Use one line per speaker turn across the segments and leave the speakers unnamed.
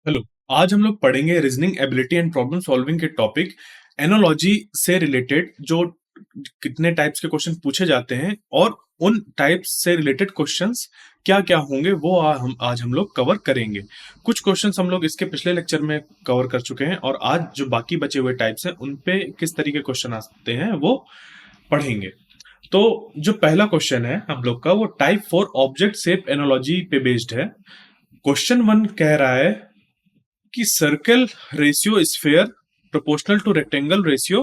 Hello. आज हम लोग पढ़ेंगे reasoning ability and problem solving के टॉपिक एनालॉजी से रिलेटेड, जो कितने टाइप्स के क्वेश्चन पूछे जाते हैं और उन टाइप्स से रिलेटेड क्वेश्चंस क्या क्या होंगे वो हम लोग कवर करेंगे। कुछ क्वेश्चंस हम लोग इसके पिछले लेक्चर में कवर कर चुके हैं और आज जो बाकी बचे हुए टाइप्स हैं उन पे किस तरीके क्वेश्चन आते हैं वो पढ़ेंगे। तो जो पहला क्वेश्चन है हम लोग का वो टाइप 4 ऑब्जेक्ट शेप एनालॉजी पे बेस्ड है। क्वेश्चन 1 कह रहा है कि circle ratio sphere proportional to rectangle ratio,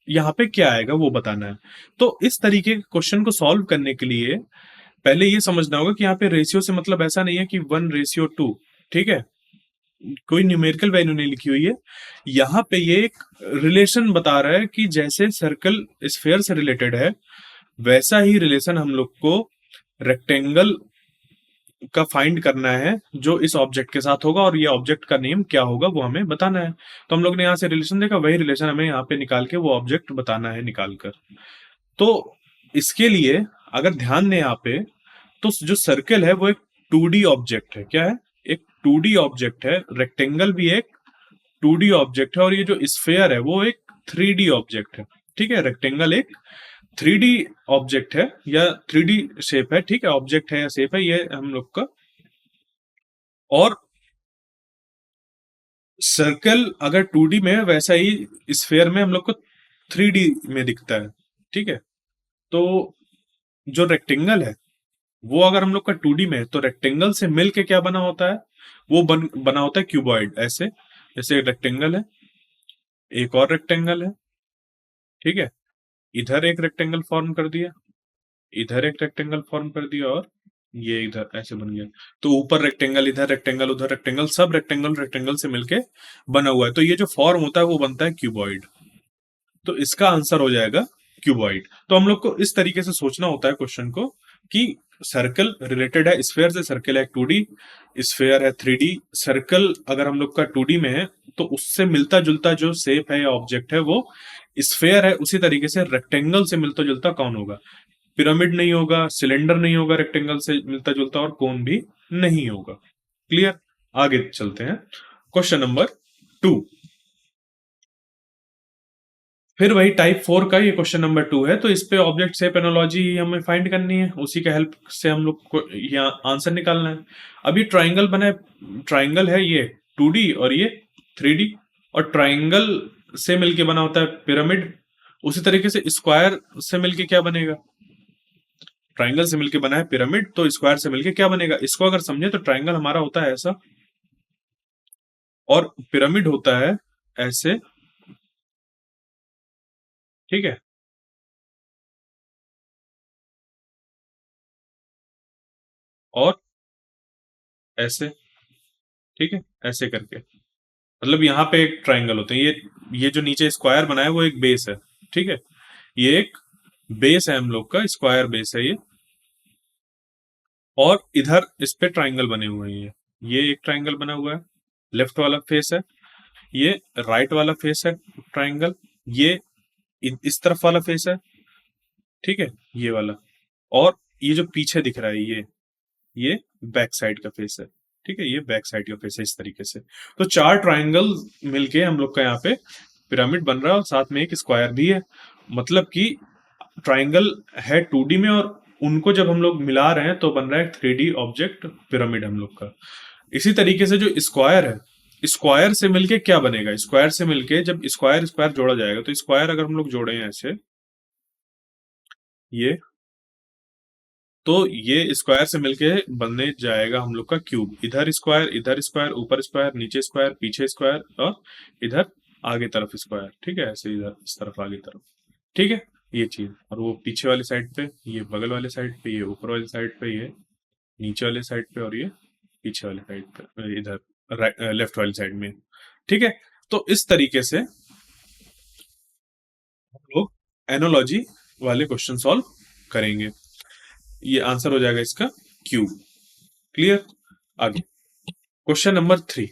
यहाँ पे क्या आएगा वो बताना है। तो इस तरीके के क्वेश्चन को सॉल्व करने के लिए पहले ये समझना होगा कि यहाँ पे रेशियो से मतलब ऐसा नहीं है कि 1:2, ठीक है, कोई न्यूमेरिकल वैल्यू नहीं लिखी हुई है। यहाँ पे ये एक रिलेशन बता रहा है कि जैसे सर्कल स्फेयर से रिलेटेड है वैसा ही रिलेशन हम लोग को रेक्टेंगल का फाइंड करना है जो इस ऑब्जेक्ट के साथ होगा, और ये ऑब्जेक्ट का नेम क्या होगा वो हमें बताना है। तो हम लोग ने यहाँ से रिलेशन देखा, वही रिलेशन हमें यहाँ पे निकाल के वो ऑब्जेक्ट बताना है निकाल कर। तो इसके लिए अगर ध्यान दें यहाँ पे, तो जो सर्कल है वो एक 2D ऑब्जेक्ट है। क्या है? एक 2D ऑब्जेक्ट है। रेक्टेंगल भी एक 2D ऑब्जेक्ट है और ये जो स्फेयर है वो एक 3D ऑब्जेक्ट है। ठीक है, रेक्टेंगल एक 3D ऑब्जेक्ट है या 3D शेप है। ठीक है, ऑब्जेक्ट है या शेप है ये हम लोग का। और सर्कल अगर 2D में है वैसा ही स्फेयर में हम लोग को 3D में दिखता है। ठीक है, तो जो रेक्टेंगल है वो अगर हम लोग का 2D में है तो रेक्टेंगल से मिल के क्या बना होता है, वो बना होता है क्यूबॉइड। ऐसे जैसे रेक्टेंगल है, एक और रेक्टेंगल है, ठीक है, इधर एक रेक्टेंगल फॉर्म कर दिया, इधर एक रेक्टेंगल फॉर्म कर दिया और ये इधर ऐसे बन गया। तो ऊपर रेक्टेंगल, इधर रेक्टेंगल, उधर रेक्टेंगल, सब रेक्टेंगल रेक्टेंगल से मिलके बना हुआ है। तो ये जो फॉर्म होता है वो बनता है क्यूबॉइड। तो इसका आंसर हो जाएगा क्यूबॉइड। तो हम लोग को इस तरीके से सोचना होता है क्वेश्चन को कि सर्कल रिलेटेड है स्फेयर से, सर्कल है 2D, स्फेयर है 3D। सर्कल अगर हम लोग का 2D में है तो उससे मिलता जुलता जो शेप है या ऑब्जेक्ट है वो स्फेयर है। उसी तरीके से रेक्टेंगल से मिलता जुलता कौन होगा? पिरामिड नहीं होगा, सिलेंडर नहीं होगा, रेक्टेंगल से मिलता जुलता, और कोन भी नहीं होगा। क्लियर? आगे चलते हैं। क्वेश्चन नंबर 2, फिर वही टाइप 4 का ये क्वेश्चन नंबर 2 है। तो इस पे ऑब्जेक्ट शेप एनालॉजी हमें फाइंड करनी है, उसी के हेल्प से हम लोग को यहाँ आंसर निकालना है। अभी ट्राइंगल बना है, ट्राइंगल है ये 2D और ये 3D, और ट्राइंगल से मिलके बना होता है पिरामिड। उसी तरीके से स्क्वायर से मिलके क्या बनेगा? ट्राइंगल से मिलके बना है पिरामिड, तो स्क्वायर से मिलके क्या बनेगा? इसको अगर समझे तो ट्राइंगल हमारा होता है ऐसा और पिरामिड होता है ऐसे। ठीक है, और ऐसे। ठीक है, ऐसे करके मतलब यहाँ पे एक ट्राइंगल होते हैं। ये जो नीचे स्क्वायर बना है वो एक बेस है। ठीक है, ये एक बेस है हम लोग का, स्क्वायर बेस है ये। और इधर इस पे ट्राइंगल बने हुए हैं। ये एक ट्राइंगल बना हुआ है, लेफ्ट वाला फेस है। ये राइट वाला फेस है ट्राइंगल। ये इस तरफ वाला फेस है। ठीक है, ये वाला। और ये जो पीछे दिख रहा है ये बैक साइड का फेस है। ठीक है, ये बैक साइड का फेस है इस तरीके से। तो चार ट्राइंगल मिलके हम लोग का यहाँ पे पिरामिड बन रहा है और साथ में एक स्क्वायर भी है। मतलब कि ट्राइंगल है 2D में और उनको जब हम लोग मिला रहे हैं तो बन रहा है 3D ऑब्जेक्ट पिरामिड हम लोग का। इसी तरीके से जो स्क्वायर है, स्क्वायर से मिलके क्या बनेगा? स्क्वायर से मिलके जब स्क्वायर स्क्वायर जोड़ा जाएगा, तो स्क्वायर अगर हम लोग जोड़े हैं ऐसे, ये, तो ये स्क्वायर से मिलके बनने जाएगा हम लोग का क्यूब। इधर स्क्वायर, ऊपर स्क्वायर, नीचे स्क्वायर, पीछे स्क्वायर, और इधर आगे तरफ स्क्वायर। ठीक है, ऐसे इधर इस तरफ आगे तरफ। ठीक है, ये चीज। और वो पीछे वाली साइड पे, ये बगल वाले साइड पे, ये ऊपर वाली साइड पे, ये नीचे वाले साइड पे, और ये पीछे वाले साइड पे, इधर लेफ्ट वाली साइड में। ठीक है, तो इस तरीके से हम लोग एनोलॉजी वाले क्वेश्चन सॉल्व करेंगे। ये आंसर हो जाएगा इसका क्यूब। क्लियर? आगे क्वेश्चन नंबर 3।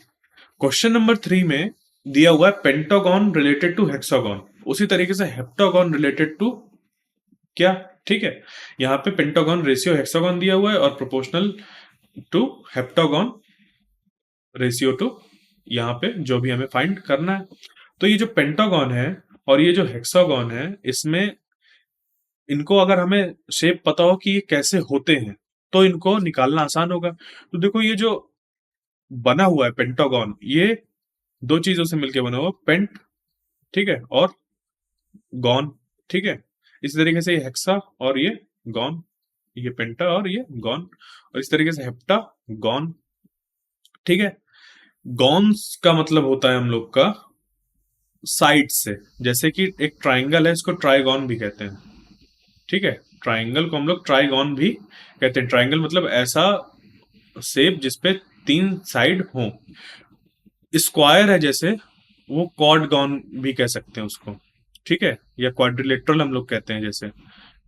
क्वेश्चन नंबर 3 में दिया हुआ है पेंटागन रिलेटेड टू हेक्सागन, उसी तरीके से हेप्टागन रिलेटेड टू क्या? ठीक है, यहाँ पे पेंटागन रेशियो हेक्सागन दिया हुआ है और proportional to heptagon ratio to यहाँ पे जो भी हमें फाइंड करना है। तो ये जो पेंटागन है और ये जो हेक्सागन है, इसमें इनको अगर हमें शेप पता हो कि ये कैसे होते हैं तो इनको निकालना आसान होगा। तो देखो ये जो बना हुआ है पेंटागन, ये दो चीजों से मिलकर बना हुआ, पेंट, ठीक है, और गॉन, ठीक है। इसी तरीके से ये हेक्सा और ये गॉन, ये पेंटा और ये गॉन, और इस तरीके से हेप्टा, गॉन, ठीक है। गॉन्स का मतलब होता है हम लोग का साइड से, जैसे कि एक ट्राइंगल है, इसको ट्राइगॉन भी कहते हैं, ठीक है। ट्राइंगल को हम लोग ट्राइगॉन भी कहते हैं। ट्राइंगल मतलब ऐसा शेप जिसपे तीन साइड हो। स्क्वायर है जैसे, वो क्वाड्रगॉन भी कह सकते हैं उसको, ठीक है, या क्वाड्रिलेटरल हम लोग कहते हैं, जैसे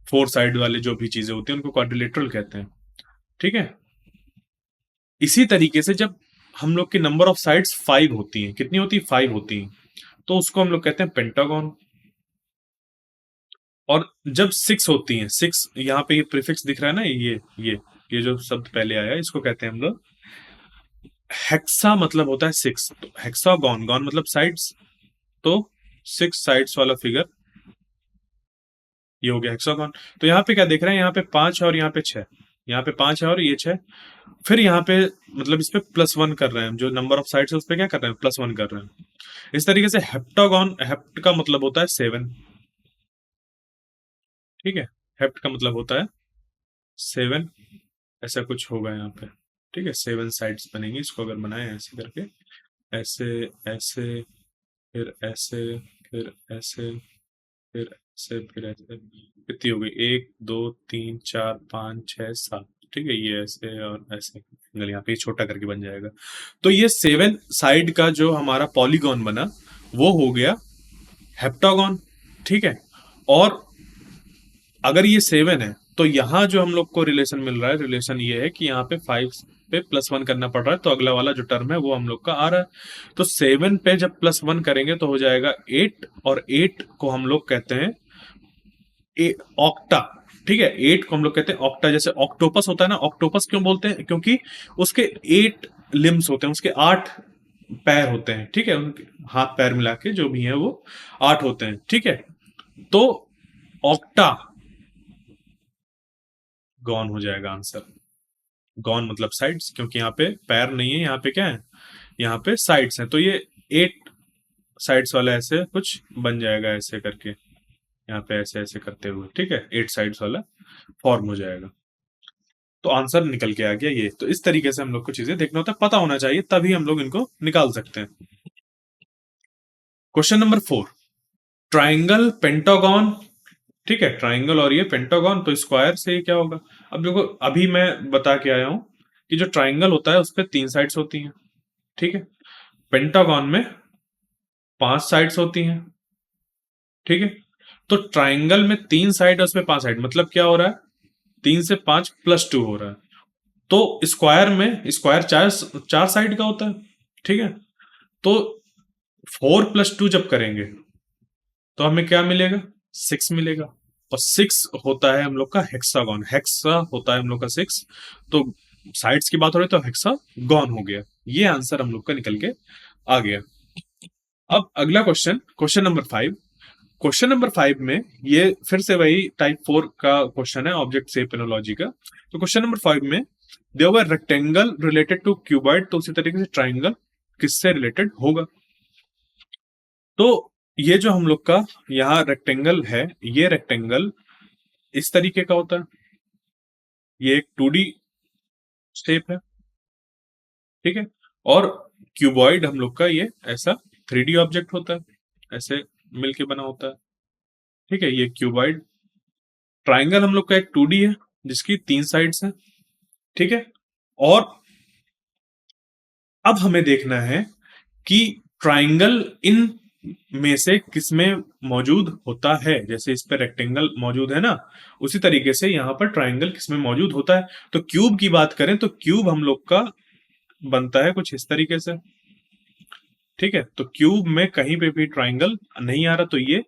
फोर साइड वाले जो भी चीजें होती हैं उनको क्वाड्रिलेटरल कहते हैं, ठीक है। इसी तरीके से जब हम लोग की नंबर ऑफ साइड्स 5 होती हैं, कितनी होती है, 5 होती हैं, तो उसको हम लोग कहते हैं पेंटागन। और जब 6 होती हैं, 6 यहाँ पे ये प्रीफिक्स दिख रहा है ना, ये जो शब्द पहले आया इसको कहते हैं हम लोग हेक्सा, मतलब होता है 6। तो हेक्सागन, गॉन मतलब साइड्स, तो 6 साइड्स वाला फिगर ये हो गया हेक्सागन। तो यहाँ पे क्या देख रहे हैं, यहाँ पे 5 है और यहाँ पे 6, यहाँ पे 5 है और ये 6, फिर यहाँ पे मतलब इस पे +1 कर रहे हैं, जो नंबर ऑफ साइड्स है उस पे क्या कर रहे हैं, +1 कर रहे हैं। इस तरीके से हेप्टागन, हेप्ट का मतलब होता है 7, ठीक है। हेप्ट का मतलब होता है 7, ऐसा कुछ होगा यहाँ पे, ठीक है। 7 साइड्स बनेंगी, इसको अगर बनाए ऐसे करके, ऐसे, ऐसे, फिर ऐसे, फिर ऐसे, फिर ऐसे, फिर ऐसे, कितनी हो गई, 1 2 3 4 5 6 7, ठीक है। ये ऐसे और ऐसे एंगल यहाँ पे छोटा करके बन जाएगा। तो ये 7 साइड का जो हमारा पॉलीगॉन बना वो हो गया हेप्टागन, ठीक है। और अगर ये 7 है तो यहाँ जो हम लोग को रिलेशन मिल रहा है, रिलेशन ये है कि यहाँ पे 5 पे +1 करना पड़ रहा है, तो अगला वाला जो टर्म है वो हम लोग का आ रहा है। तो 7 पे जब +1 करेंगे तो हो जाएगा 8, और 8 को हम लोग कहते हैं ऑक्टा, ठीक है। 8 को हम लोग कहते हैं ऑक्टा। जैसे ऑक्टोपस होता है ना, ऑक्टोपस क्यों बोलते हैं, क्योंकि उसके 8 लिम्स होते हैं, उसके 8 पैर होते हैं, ठीक है। उनके हाथ पैर मिला के जो भी है वो 8 होते हैं, ठीक है। तो ऑक्टा गॉन हो जाएगा आंसर। गॉन मतलब साइड्स, क्योंकि यहाँ पे पैर नहीं है, यहाँ पे क्या है, यहाँ पे साइड्स हैं, तो ये 8 साइड्स वाला ऐसे कुछ बन जाएगा, ऐसे करके यहाँ पे ऐसे ऐसे करते हुए, ठीक है, 8 साइड्स वाला फॉर्म हो जाएगा। तो आंसर निकल के आ गया ये। तो इस तरीके से हम लोग को चीजें देखना होता है, पता होना चाहिए, तभी हम लोग इनको निकाल सकते हैं। क्वेश्चन नंबर 4, ट्राइंगल, पेंटागन, ठीक है। ट्राइंगल और ये पेंटागन, तो स्क्वायर से ये क्या होगा। अब देखो, अभी मैं बता के आया हूं कि जो ट्राइंगल होता है उस पर 3 साइड्स होती हैं, ठीक है। पेंटागन में 5 साइड्स होती हैं, ठीक है। तो ट्राइंगल में 3 साइड और उसमें 5 साइड, मतलब क्या हो रहा है, 3 से 5 +2 हो रहा है। तो स्क्वायर में, स्क्वायर 4 साइड का होता है, ठीक है। तो 4 + 2 जब करेंगे तो हमें क्या मिलेगा, 6 मिलेगा। और 6 होता है हम लोग का हेक्सागन, हेक्सा होता है हम लोग का 6। तो साइड्स की बात हो रही तो हेक्सागन हो गया। ये आंसर हम लोग का निकल के आ गया। अब अगला question, question number 5। Question number 5 में ये फिर से वही टाइप 4 का क्वेश्चन है, ऑब्जेक्ट शेप एनालॉजी का। तो क्वेश्चन नंबर 5 में there were rectangle related to cuboid, तो उसी तरीके से ट्राइंगल किससे रिलेटेड होगा। तो ये जो हम लोग का यहाँ रेक्टेंगल है, ये रेक्टेंगल इस तरीके का होता है, ये एक 2D शेप है, ठीक है। और क्यूबॉइड हम लोग का ये ऐसा 3D ऑब्जेक्ट होता है, ऐसे मिलके बना होता है, ठीक है, ये क्यूबॉइड। ट्राइंगल हम लोग का एक 2D है जिसकी 3 साइड्स हैं, ठीक है। और अब हमें देखना है कि ट्राइंगल इन में से किसमें मौजूद होता है। जैसे इस पे रेक्टेंगल मौजूद है ना, उसी तरीके से यहाँ पर ट्राइंगल किसमें मौजूद होता है। तो क्यूब की बात करें तो क्यूब हम लोग का बनता है कुछ इस तरीके से, ठीक है। तो क्यूब में कहीं पे भी ट्राइंगल नहीं आ रहा, तो ये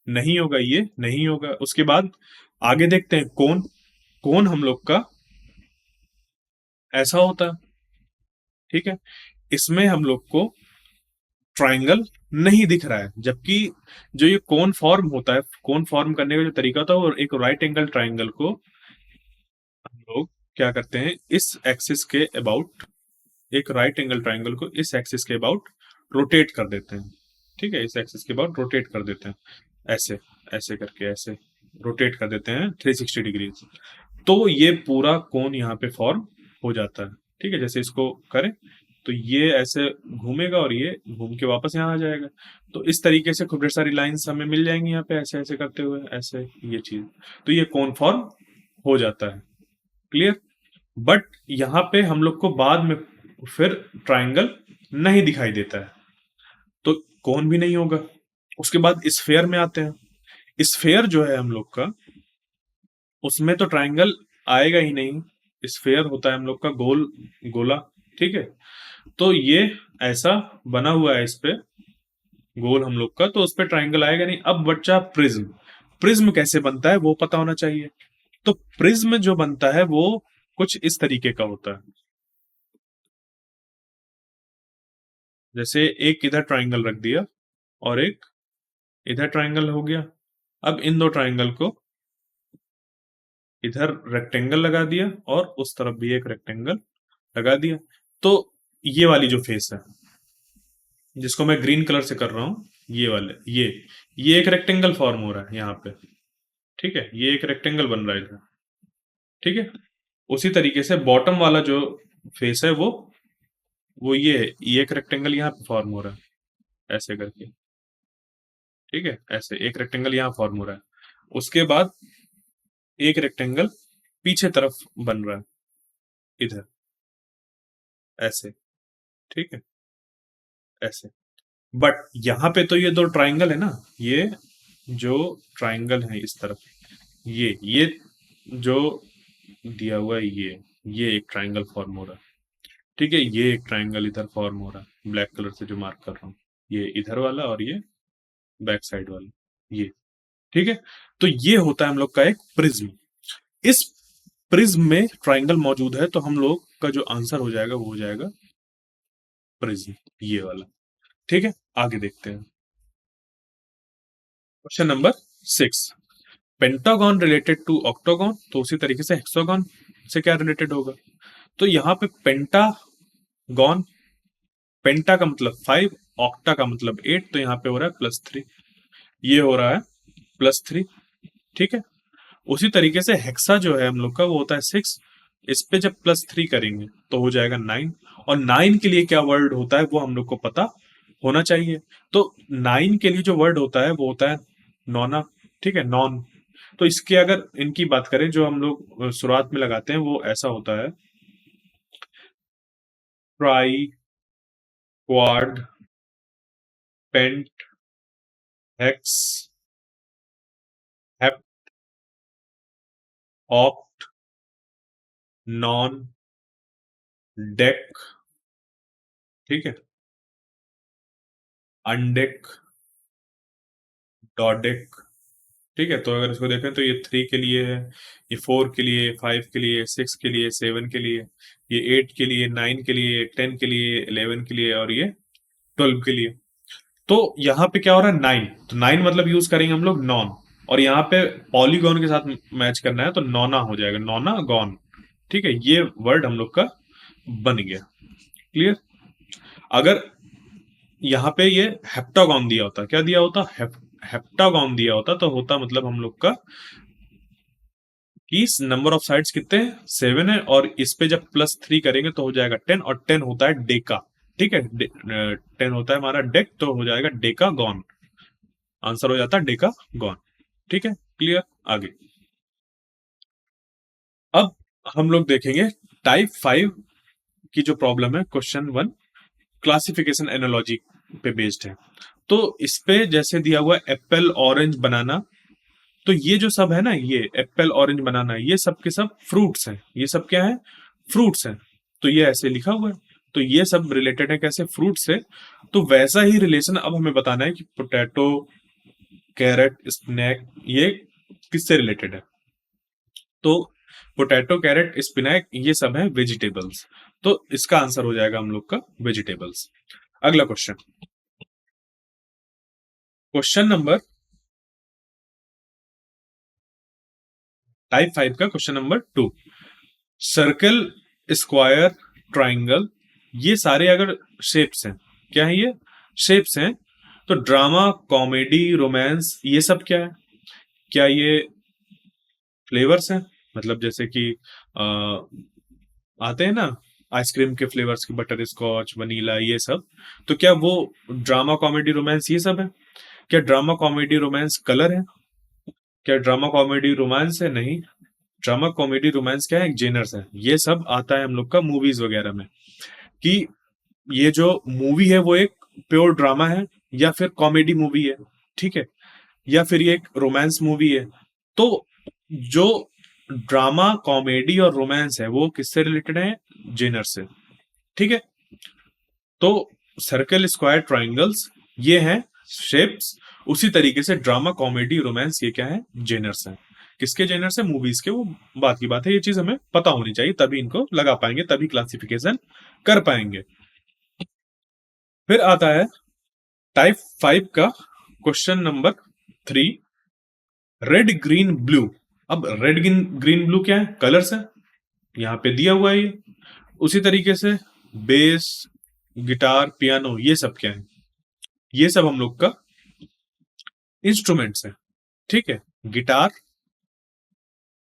नहीं होगा, ये नहीं होगा। उसके बाद आगे देखते हैं कोन। कोन हम लोग का ऐसा होता है, ठीक है। इसमें हम लोग को ट्राइंगल नहीं दिख रहा है, जबकि जो ये कोन फॉर्म होता है, कोन फॉर्म करने का जो तरीका होता है, और एक राइट एंगल ट्राइंगल को हम लोग क्या करते हैं, इस एक्सिस के अबाउट, एक राइट एंगल ट्राइंगल को इस एक्सिस के अबाउट रोटेट कर देते हैं। ठीक है, इस एक्सिस के अबाउट रोटेट कर देते हैं, ऐसे ऐसे करके ऐसे रोटेट कर देते हैं 360 डिग्री। तो ये पूरा कोन यहाँ पे फॉर्म हो जाता है। ठीक है, जैसे इसको करें तो ये ऐसे घूमेगा और ये घूम के वापस यहाँ आ जाएगा। तो इस तरीके से खूब ढेर सारी लाइंस हमें मिल जाएंगी यहाँ पे, ऐसे ऐसे करते हुए, ऐसे ये चीज। तो ये कोन फॉर्म हो जाता है। क्लियर? बट यहाँ पे हम लोग को बाद में फिर ट्राइंगल नहीं दिखाई देता है, तो कोन भी नहीं होगा। उसके बाद स्फेयर में आते हैं। स्फेयर जो है हम लोग का, उसमें तो ट्राइंगल आएगा ही नहीं। स्फेयर होता है हम लोग का गोल, गोला। ठीक है, तो ये ऐसा बना हुआ है इस पे, गोल हम लोग का, तो उस पे ट्राइंगल आएगा नहीं। अब बच्चा प्रिज्म, प्रिज्म कैसे बनता है वो पता होना चाहिए। तो प्रिज्म जो बनता है वो कुछ इस तरीके का होता है। जैसे एक इधर ट्राइंगल रख दिया और एक इधर ट्राइंगल हो गया। अब इन दो ट्राइंगल को इधर रेक्टेंगल लगा दिया और उस तरफ भी एक रेक्टेंगल लगा दिया। तो ये वाली जो फेस है, जिसको मैं ग्रीन कलर से कर रहा हूं, ये वाले, ये एक रेक्टेंगल फॉर्म हो रहा है यहाँ पे। ठीक है, ये एक रेक्टेंगल बन रहा है इधर। ठीक है, उसी तरीके से बॉटम वाला जो फेस है वो ये है, ये एक रेक्टेंगल यहाँ पे फॉर्म हो रहा है ऐसे करके। ठीक है, ऐसे एक रेक्टेंगल यहाँ फॉर्म हो रहा है। उसके बाद एक रेक्टेंगल पीछे तरफ बन रहा है इधर, ऐसे। ठीक है, ऐसे। बट यहाँ पे तो ये दो ट्राइंगल है ना, ये जो ट्राइंगल है इस तरफ, ये जो दिया हुआ है, ये एक ट्राइंगल फॉर्म हो रहा है। ठीक है, ये एक ट्राइंगल इधर फॉर्म हो रहा है ब्लैक कलर से जो मार्क कर रहा हूँ, ये इधर वाला और ये बैक साइड वाला, ये। ठीक है, तो ये होता है हम लोग का एक प्रिज्म। इस प्रिज्म में ट्राइंगल मौजूद है, तो हम लोग का जो आंसर हो जाएगा वो हो जाएगा प्रिज्म, ये वाला। ठीक है, आगे देखते हैं। Question number 6, pentagon related to octagon, तो उसी तरीके से हेक्सागन से क्या रिलेटेड होगा। तो यहाँ पे पेंटागन, पेंटा का मतलब 5, ऑक्टा का मतलब 8, तो यहाँ पे हो रहा है +3, ये हो रहा है +3। ठीक है, उसी तरीके से हेक्सा जो है हम लोग का वो होता है 6, इस पे जब +3 करेंगे तो हो जाएगा 9। और 9 के लिए क्या वर्ड होता है वो हम लोग को पता होना चाहिए। तो 9 के लिए जो वर्ड होता है वो होता है नोना। ठीक है, नॉन। तो इसके अगर इनकी बात करें, जो हम लोग शुरुआत में लगाते हैं, वो ऐसा होता है tri, quad, pent, hex, hept, oct, non, dec. ठीक है, अनडेक, डॉडेक। ठीक है, तो अगर इसको देखें तो ये 3 के लिए है, ये 4 के लिए, 5 के लिए, 6 के लिए, 7 के लिए, ये 8 के लिए, 9 के लिए, 10 के लिए, 11 के लिए और ये 12 के लिए। तो यहाँ पे क्या हो रहा है, 9, तो 9 मतलब यूज करेंगे हम लोग नॉन। और यहाँ पे पॉलीगॉन के साथ मैच करना है, तो नोना हो जाएगा, नोना गॉन। ठीक है, ये वर्ड हम लोग का बन गया। क्लियर? अगर यहाँ पे ये हेप्टागॉन दिया होता, क्या दिया होता, हेप्टागॉन दिया होता, तो होता मतलब हम लोग का कि नंबर ऑफ साइड्स कितने हैं, 7 है, और इस पे जब +3 करेंगे तो हो जाएगा 10, और 10 होता है डेका। ठीक है, 10 होता है हमारा डेक, तो हो जाएगा डेका गॉन, आंसर हो जाता है डेका गॉन। ठीक है, क्लियर? आगे अब हम लोग देखेंगे टाइप 5 की जो प्रॉब्लम है, क्वेश्चन 1 क्लासिफिकेशन एनालॉजी पे बेस्ड है। तो इस पे जैसे दिया हुआ एप्पल, ऑरेंज, बनाना, तो ये जो सब है ना, ये एप्पल, ऑरेंज, बनाना, ये सब के सब फ्रूट्स हैं। ये सब क्या है, फ्रूट्स हैं। तो ये ऐसे लिखा हुआ है, तो ये सब रिलेटेड है कैसे, फ्रूट से। तो वैसा ही रिलेशन अब हमें बताना है कि पोटैटो, कैरेट, स्नैक, ये किससे रिलेटेड है। तो पोटैटो, कैरेट, स्पिनैच ये सब है वेजिटेबल्स। तो इसका आंसर हो जाएगा हम लोग का वेजिटेबल्स। अगला क्वेश्चन, क्वेश्चन नंबर टाइप 5 का question number 2। Circle, square, triangle ये सारे अगर शेप्स हैं, क्या है ये शेप्स हैं, तो ड्रामा, कॉमेडी, रोमांस ये सब क्या है? क्या ये फ्लेवर्स हैं? मतलब जैसे कि आते हैं ना आइसक्रीम के फ्लेवर्स के, बटर स्कॉच, वनीला ये सब, तो क्या वो ड्रामा, कॉमेडी, रोमांस ये सब है? क्या ड्रामा, कॉमेडी, रोमांस कलर है? क्या ड्रामा, कॉमेडी, रोमांस है? नहीं, ड्रामा, कॉमेडी, रोमांस क्या है? एक जेनर्स है। ये सब आता है हम लोग का मूवीज वगैरह में, कि ये जो मूवी है वो एक प्योर ड्रामा है या फिर कॉमेडी मूवी है, ठीक है, या फिर ये एक रोमांस मूवी है। तो जो ड्रामा, कॉमेडी और रोमांस है वो किससे रिलेटेड है? जेनर से, ठीक है। तो सर्कल, स्क्वायर, ट्राइंगल्स ये हैं शेप्स। उसी तरीके से ड्रामा, कॉमेडी, रोमांस ये क्या है? जेनर्स हैं। किसके जेनर्स है? मूवीज के। वो बात की बात है, ये चीज हमें पता होनी चाहिए, तभी इनको लगा पाएंगे, तभी क्लासिफिकेशन कर पाएंगे। फिर आता है टाइप 5 का question number 3, red, green, blue. अब रेड, ग्रीन, ब्लू क्या है? कलर्स है, यहां पे दिया हुआ है ये। उसी तरीके से बेस, गिटार, पियानो ये सब क्या है? ये सब हम लोग का इंस्ट्रूमेंट्स है, ठीक है। गिटार,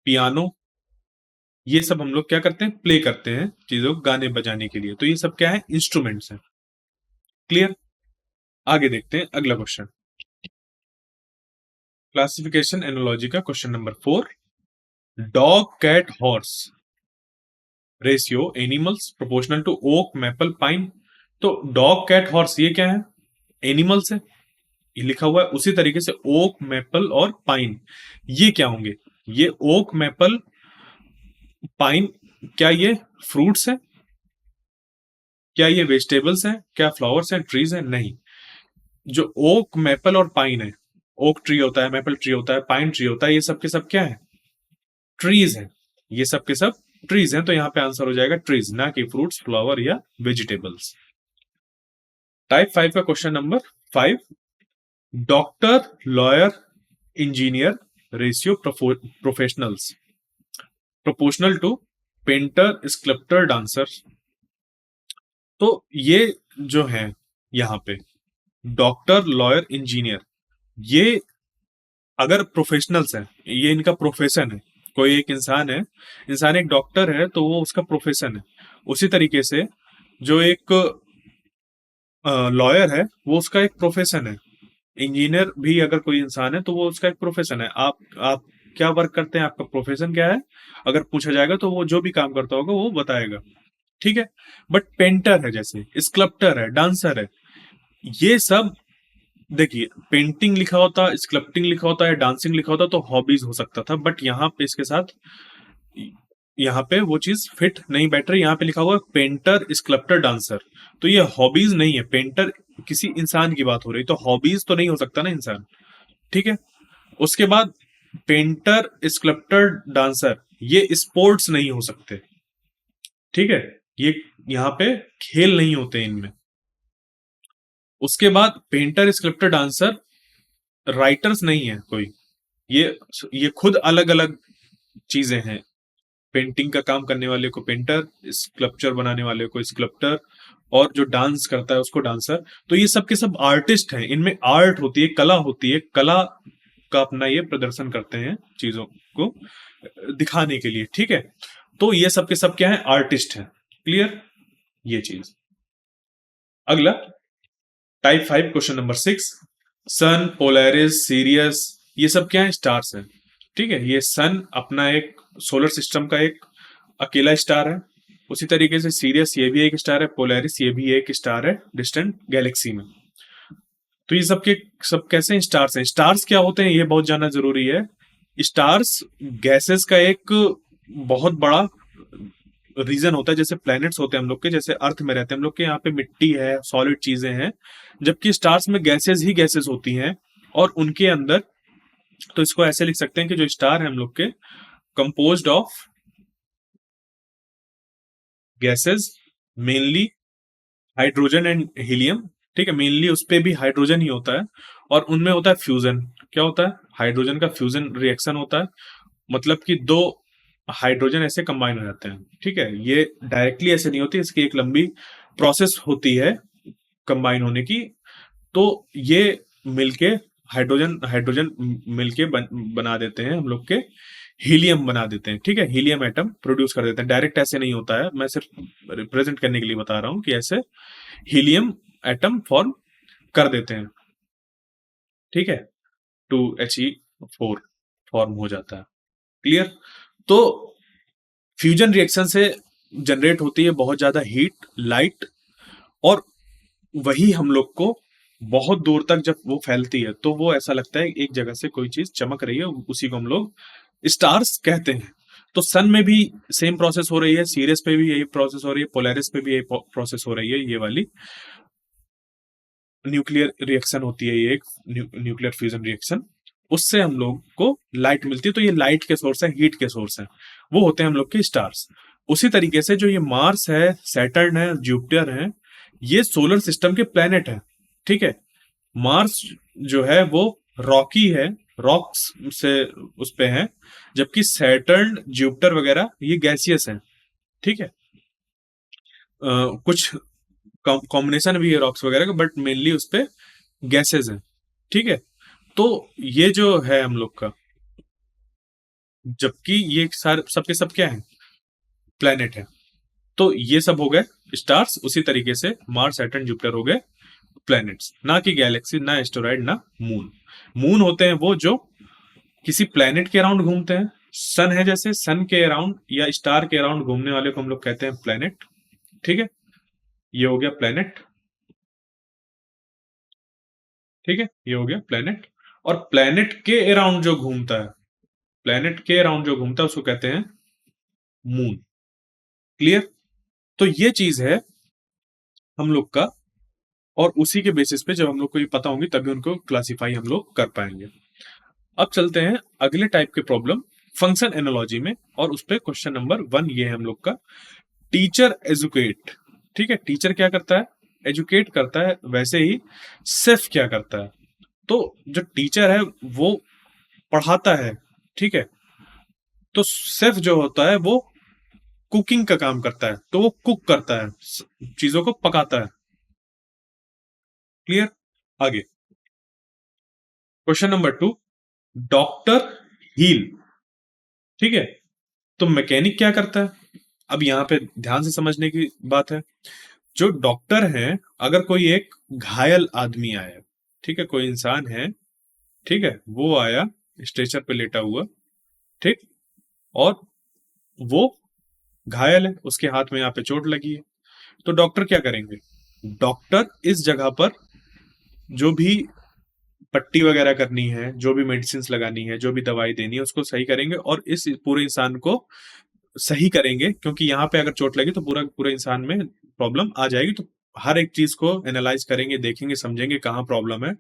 पियानो ये सब हम लोग क्या करते हैं? प्ले करते हैं चीजों को गाने बजाने के लिए। तो ये सब क्या है? इंस्ट्रूमेंट्स हैं। क्लियर? आगे देखते हैं अगला क्वेश्चन, क्लासिफिकेशन एनोलॉजी का question number 4, dog, cat, horse ratio animals proportional to oak, maple, pine. तो डॉग, कैट, हॉर्स ये क्या है? एनिमल्स है, ये लिखा हुआ है। उसी तरीके से ओक, मैपल और पाइन ये क्या होंगे? ये ओक, मैपल, पाइन क्या ये फ्रूट्स है? क्या ये वेजिटेबल्स हैं? क्या फ्लावर्स हैं, ट्रीज हैं? नहीं। जो ओक, मैपल और पाइन है, ओक ट्री होता है, मैपल ट्री होता है, पाइन ट्री होता है, ये सब के सब क्या है? ट्रीज हैं। ये सब के सब ट्रीज हैं। तो यहां पे आंसर हो जाएगा ट्रीज, ना कि फ्रूट्स, फ्लावर या वेजिटेबल्स। टाइप 5 का question number 5, doctor, lawyer, engineer ratio professionals proportional to painter, sculptor, dancer. तो ये जो है यहाँ पे डॉक्टर, लॉयर, इंजीनियर ये अगर प्रोफेशनल्स हैं, ये इनका प्रोफेशन है। कोई एक इंसान है, इंसान एक डॉक्टर है तो वो उसका प्रोफेशन है। उसी तरीके से जो एक लॉयर है वो उसका एक प्रोफेशन है। इंजीनियर भी अगर कोई इंसान है तो वो उसका एक प्रोफेशन है। आप क्या वर्क करते हैं? आपका प्रोफेशन क्या है? अगर पूछा जाएगा तो वो जो भी काम करता होगा वो बताएगा, ठीक है। बट पेंटर है, जैसे स्कल्प्टर है, डांसर है, ये सब देखिए, पेंटिंग लिखा होता, स्कल्प्टिंग लिखा होता है, डांसिंग लिखा होता तो हॉबीज हो सकता था। बट यहाँ पे इसके साथ यहाँ पे वो चीज फिट नहीं बैठ रही। यहाँ पे लिखा हुआ है पेंटर, स्कल्प्टर, डांसर। तो ये हॉबीज नहीं है। पेंटर किसी इंसान की बात हो रही, तो हॉबीज तो नहीं हो सकता ना इंसान, ठीक है। उसके बाद पेंटर, स्कल्प्टर, डांसर ये स्पोर्ट्स नहीं हो सकते, ठीक है। ये यहाँ पे खेल नहीं होते इनमें। उसके बाद पेंटर, स्कल्प्टर, डांसर राइटर्स नहीं है कोई। ये खुद अलग अलग चीजें हैं। पेंटिंग का काम करने वाले को पेंटर, स्कल्पचर बनाने वाले को स्कल्प्टर, और जो डांस करता है उसको डांसर। तो ये सब के सब आर्टिस्ट हैं। इनमें आर्ट होती है, कला होती है, कला का अपना ये प्रदर्शन करते हैं चीजों को दिखाने के लिए, ठीक है। तो ये सब के सब क्या है? आर्टिस्ट हैं। क्लियर ये चीज। अगला टाइप 5 क्वेश्चन नंबर 6, सन, पोलैरिस, सीरियस ये सब क्या है? स्टार्स है, ठीक है। ये सन अपना एक सोलर सिस्टम का एक अकेला स्टार है। उसी तरीके से सीरियस ये भी एक स्टार है, पोलैरिस ये भी एक स्टार है डिस्टेंट गैलेक्सी में। तो ये सब के सब कैसे स्टार्स हैं? स्टार्स क्या होते हैं ये बहुत जानना जरूरी है। स्टार्स गैसेस का एक बहुत बड़ा रीजन होता है। जैसे प्लैनेट्स होते हैं हम लोग के, जैसे अर्थ में रहते हैं हम लोग के, यहाँ पे मिट्टी है, सॉलिड चीजें हैं, जबकि स्टार्स में गैसेस ही गैसेस होती हैं और उनके अंदर। तो इसको ऐसे लिख सकते हैं कि जो स्टार है हम लोग के composed of gases, mainly hydrogen and helium, ठीक है, मेनली उस पे भी हाइड्रोजन ही होता है, और उनमें होता है फ्यूजन। क्या होता है? हाइड्रोजन का फ्यूजन रिएक्शन होता है, मतलब कि दो हाइड्रोजन ऐसे कंबाइन हो जाते हैं, ठीक है। ये डायरेक्टली ऐसे नहीं होती, इसकी एक लंबी प्रोसेस होती है कंबाइन होने की। तो ये मिलके हाइड्रोजन हाइड्रोजन मिलके बना देते हैं हम लोग के हीलियम बना देते हैं, ठीक है, हीलियम एटम प्रोड्यूस कर देते हैं। डायरेक्ट ऐसे नहीं होता है, मैं सिर्फ रिप्रेजेंट करने के लिए बता रहा हूं कि ऐसे हीलियम एटम फॉर्म कर देते हैं, ठीक है, 2He4 फॉर्म हो जाता है। क्लियर? तो फ्यूजन रिएक्शन से जनरेट होती है बहुत ज्यादा हीट, लाइट, और वही हम लोग को बहुत दूर तक जब वो फैलती है तो वो ऐसा लगता है एक जगह से कोई चीज चमक रही है, उसी को हम लोग स्टार्स कहते हैं। तो सन में भी सेम प्रोसेस हो रही है, सीरियस पे भी यही प्रोसेस हो रही है, पोलैरिस पे भी यही प्रोसेस हो रही है, ये वाली न्यूक्लियर रिएक्शन होती है, ये एक न्यूक्लियर फ्यूजन रिएक्शन। उससे हम लोग को लाइट मिलती है, तो ये लाइट के सोर्स है, हीट के सोर्स है, वो होते हैं हम लोग के स्टार्स। उसी तरीके से जो ये मार्स है, सैटर्न है, जुपिटर है, ये सोलर सिस्टम के प्लेनेट है, ठीक है। मार्स जो है वो रॉकी है, रॉक्स से उस पे है, जबकि सैटर्न, जुपिटर वगैरह ये गैसियस है, ठीक है। कुछ कॉम्बिनेशन भी है रॉक्स वगैरह का, बट मेनली उस पे गैसेस हैं, ठीक है। तो ये जो है हम लोग का, जबकि ये सारे सबके सब क्या है? प्लेनेट है। तो ये सब हो गए स्टार्स, उसी तरीके से मार्स, सैटर्न, जुपिटर हो गए प्लैनेट्स, ना कि गैलेक्सी, ना एस्टेरॉइड, ना मून। मून होते हैं वो जो किसी प्लैनेट के अराउंड घूमते हैं। सन है जैसे, सन के अराउंड या स्टार के अराउंड घूमने वाले को हम लोग कहते हैं प्लैनेट, ठीक है। ये हो गया प्लैनेट, ठीक है, ये हो गया प्लैनेट। और प्लैनेट के अराउंड जो घूमता है, प्लैनेट के अराउंड जो घूमता है उसको कहते हैं मून। क्लियर? तो ये चीज है हम लोग का, और उसी के बेसिस पे जब हम लोग को ये पता होंगी तभी उनको क्लासिफाई हम लोग कर पाएंगे। अब चलते हैं अगले टाइप के प्रॉब्लम, फंक्शन एनालॉजी में, और उस पे क्वेश्चन नंबर 1 ये है हम लोग का, टीचर एजुकेट, ठीक है। टीचर क्या करता है? एजुकेट करता है। वैसे ही सेफ क्या करता है? तो जो टीचर है वो पढ़ाता है, ठीक है। तो सेफ जो होता है वो कुकिंग का काम करता है, तो वो कुक करता है, चीजों को पकाता है। क्लियर? आगे क्वेश्चन नंबर 2, डॉक्टर हील, ठीक है। तो मैकेनिक क्या करता है? अब यहां पे ध्यान से समझने की बात है। जो डॉक्टर है, अगर कोई एक घायल आदमी आया, ठीक है, कोई इंसान है, ठीक है, वो आया स्ट्रेचर पे लेटा हुआ, ठीक, और वो घायल है, उसके हाथ में यहाँ पे चोट लगी है, तो डॉक्टर क्या करेंगे? डॉक्टर इस जगह पर जो भी पट्टी वगैरह करनी है, जो भी मेडिसिन लगानी है, जो भी दवाई देनी है, उसको सही करेंगे और इस पूरे इंसान को सही करेंगे, क्योंकि यहाँ पे अगर चोट लगी तो पूरा पूरे इंसान में प्रॉब्लम आ जाएगी। तो हर एक चीज को एनालाइज करेंगे, देखेंगे, समझेंगे कहाँ प्रॉब्लम है,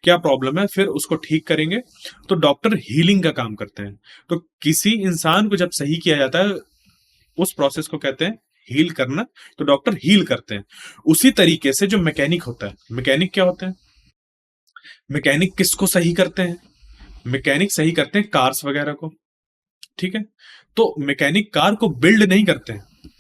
क्या प्रॉब्लम है, फिर उसको ठीक करेंगे। तो डॉक्टर हीलिंग का काम करते हैं। तो किसी इंसान को जब सही किया जाता है, उस प्रोसेस को कहते हैं हील करना। तो डॉक्टर हील करते हैं। उसी तरीके से जो मैकेनिक होता है, मैकेनिक क्या होते हैं? मैकेनिक किसको सही करते हैं? मैकेनिक सही करते हैं कार्स वगैरह को, ठीक है। तो मैकेनिक कार को बिल्ड नहीं करते हैं,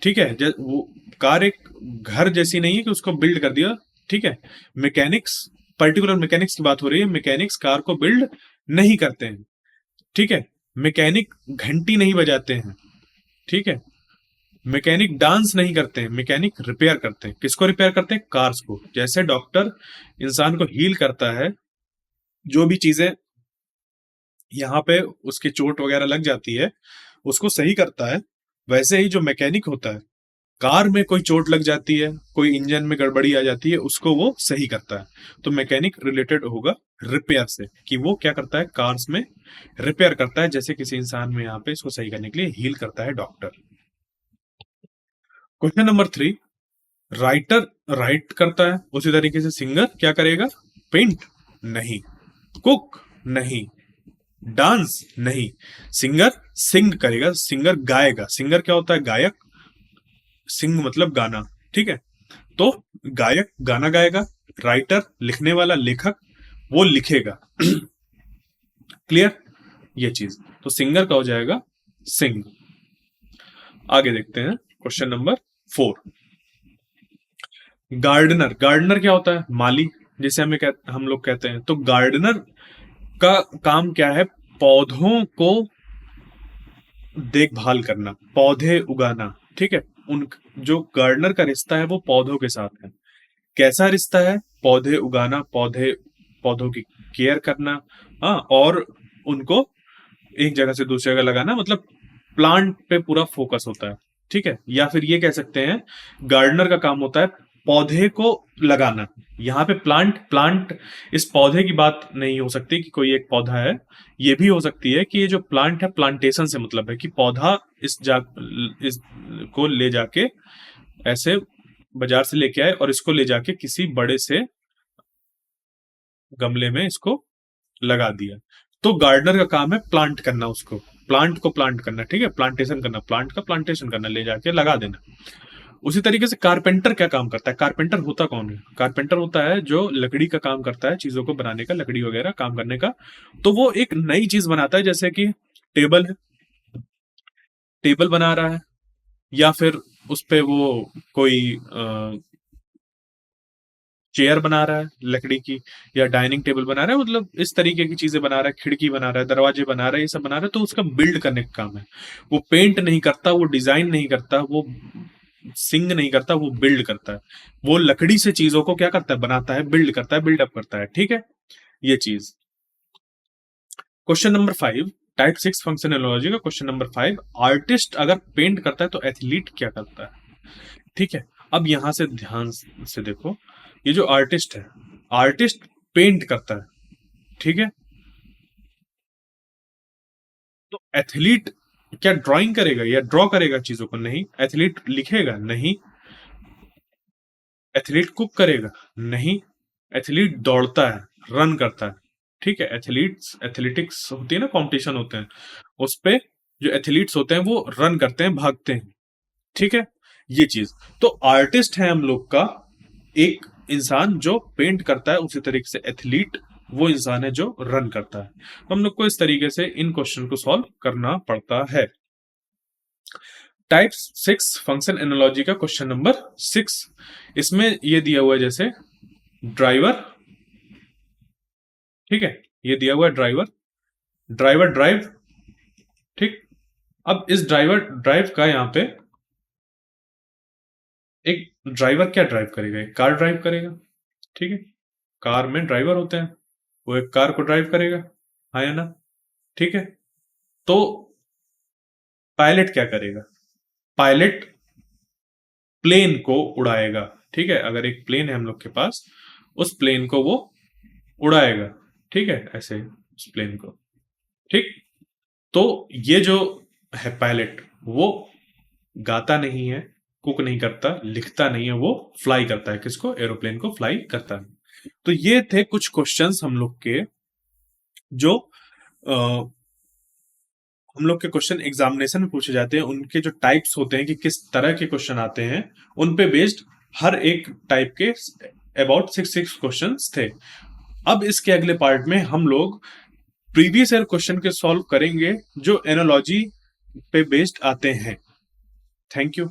ठीक है। वो कार एक घर जैसी नहीं है कि उसको बिल्ड कर दिया, ठीक है। मैकेनिक्स, पर्टिकुलर मैकेनिक्स की बात हो रही है, मैकेनिक्स कार को बिल्ड नहीं करते हैं, ठीक है। मैकेनिक घंटी नहीं बजाते हैं, ठीक है। मैकेनिक डांस नहीं करते हैं, मैकेनिक रिपेयर करते हैं। किसको रिपेयर करते हैं? कार्स को। जैसे डॉक्टर इंसान को हील करता है, जो भी चीजें यहाँ पे उसके चोट वगैरह लग जाती है उसको सही करता है, वैसे ही जो मैकेनिक होता है, कार में कोई चोट लग जाती है, कोई इंजन में गड़बड़ी आ जाती है, उसको वो सही करता है। तो मैकेनिक रिलेटेड होगा रिपेयर से, कि वो क्या करता है? कार्स में रिपेयर करता है, जैसे किसी इंसान में यहाँ पे इसको सही करने के लिए हील करता है doctor. Question number 3, writer right करता है, उसी तरीके से सिंगर क्या करेगा? पेंट नहीं, कुक नहीं, डांस नहीं, सिंगर सिंग करेगा, सिंगर गाएगा। सिंगर क्या होता है? गायक, सिंग मतलब गाना, ठीक है। तो गायक गाना गाएगा, राइटर लिखने वाला, लेखक वो लिखेगा। क्लियर ये चीज। तो सिंगर का हो जाएगा सिंग। आगे देखते हैं क्वेश्चन नंबर 4। गार्डनर, गार्डनर क्या होता है? माली, जिसे हम लोग कहते हैं। तो गार्डनर का काम क्या है? पौधों को देखभाल करना, पौधे उगाना, ठीक है। उन जो गार्डनर का रिश्ता है वो पौधों के साथ है। कैसा रिश्ता है? पौधे उगाना, पौधों की केयर करना, हाँ, और उनको एक जगह से दूसरी जगह लगाना, मतलब प्लांट पे पूरा फोकस होता है, ठीक है। या फिर ये कह सकते हैं गार्डनर का काम होता है पौधे को लगाना। यहाँ पे प्लांट प्लांट इस पौधे की बात नहीं हो सकती कि कोई एक पौधा है। ये भी हो सकती है कि ये जो प्लांट है, प्लांटेशन से मतलब है कि पौधा इस को ले जाके ऐसे बाजार से लेके आए और इसको ले जाके किसी बड़े से गमले में इसको लगा दिया। तो गार्डनर का काम है प्लांट करना, उसको प्लांट को प्लांट करना, ठीक है, प्लांटेशन करना, प्लांट का प्लांटेशन करना, ले जाके लगा देना। उसी तरीके से कारपेंटर क्या काम करता है? कारपेंटर होता कौन है? कारपेंटर होता है जो लकड़ी का काम करता है, चीजों को बनाने का, लकड़ी वगैरह काम करने का। तो वो एक नई चीज बनाता है, जैसे कि टेबल है, टेबल बना रहा है, या फिर उस पे वो कोई चेयर बना रहा है लकड़ी की, या डाइनिंग टेबल बना रहा है, मतलब इस तरीके की चीजें बना रहा है, खिड़की बना रहा है, दरवाजे बना रहा है, ये सब बना रहा है। तो उसका बिल्ड करने का काम है। वो पेंट नहीं करता, वो डिजाइन नहीं करता, वो सिंग नहीं करता, वो बिल्ड करता है। वो लकड़ी से चीजों को क्या करता है? बनाता है, बिल्ड करता है, बिल्डअप करता है, ठीक है, ये चीज। Question number 5, type 6 function analogy का क्वेश्चन नंबर 5। आर्टिस्ट अगर पेंट करता है तो एथलीट क्या करता है? ठीक है। अब यहां से ध्यान से देखो, ये जो आर्टिस्ट है, आर्टिस्ट पेंट करता है, ठीक है। तो एथलीट क्या ड्राइंग करेगा या ड्रॉ करेगा चीजों को? नहीं। एथलीट लिखेगा? नहीं। एथलीट कुक करेगा? नहीं। एथलीट दौड़ता है, रन करता है, ठीक है। एथलीट्स, एथलेटिक्स होती है ना, कंपटीशन होते हैं, उस पे जो एथलीट्स होते हैं वो रन करते हैं, भागते हैं, ठीक है, ये चीज। तो आर्टिस्ट है हम लोग का एक इंसान जो पेंट करता है, उसी तरीके से एथलीट वो इंसान है जो रन करता है। तो हम लोग को इस तरीके से इन क्वेश्चन को सॉल्व करना पड़ता है। टाइप 6 फंक्शन एनालॉजी का क्वेश्चन नंबर 6। इसमें ये दिया हुआ है जैसे ड्राइवर, ठीक है, ये दिया हुआ है ड्राइवर, ड्राइवर ड्राइव, ठीक। अब इस ड्राइवर ड्राइव का यहां पे एक ड्राइवर क्या ड्राइव करेगा? एक कार ड्राइव करेगा, ठीक है। कार में ड्राइवर होते हैं, वो एक कार को ड्राइव करेगा, हाँ या ना? ठीक है। तो पायलट क्या करेगा? पायलट प्लेन को उड़ाएगा, ठीक है। अगर एक प्लेन है हम लोग के पास, उस प्लेन को वो उड़ाएगा, ठीक है, ऐसे उस प्लेन को, ठीक। तो ये जो है पायलट, वो गाता नहीं है, कुक नहीं करता, लिखता नहीं है, वो फ्लाई करता है। किसको? एरोप्लेन को फ्लाई करता है। तो ये थे कुछ क्वेश्चंस हम लोग के, जो हम लोग के क्वेश्चन एग्जामिनेशन में पूछे जाते हैं। उनके जो टाइप्स होते हैं कि किस तरह के क्वेश्चन आते हैं, उन पे बेस्ड हर एक टाइप के अबाउट 6 क्वेश्चंस थे। अब इसके अगले पार्ट में हम लोग प्रीवियस ईयर क्वेश्चन के सॉल्व करेंगे जो एनालॉजी पे बेस्ड आते हैं। Thank you.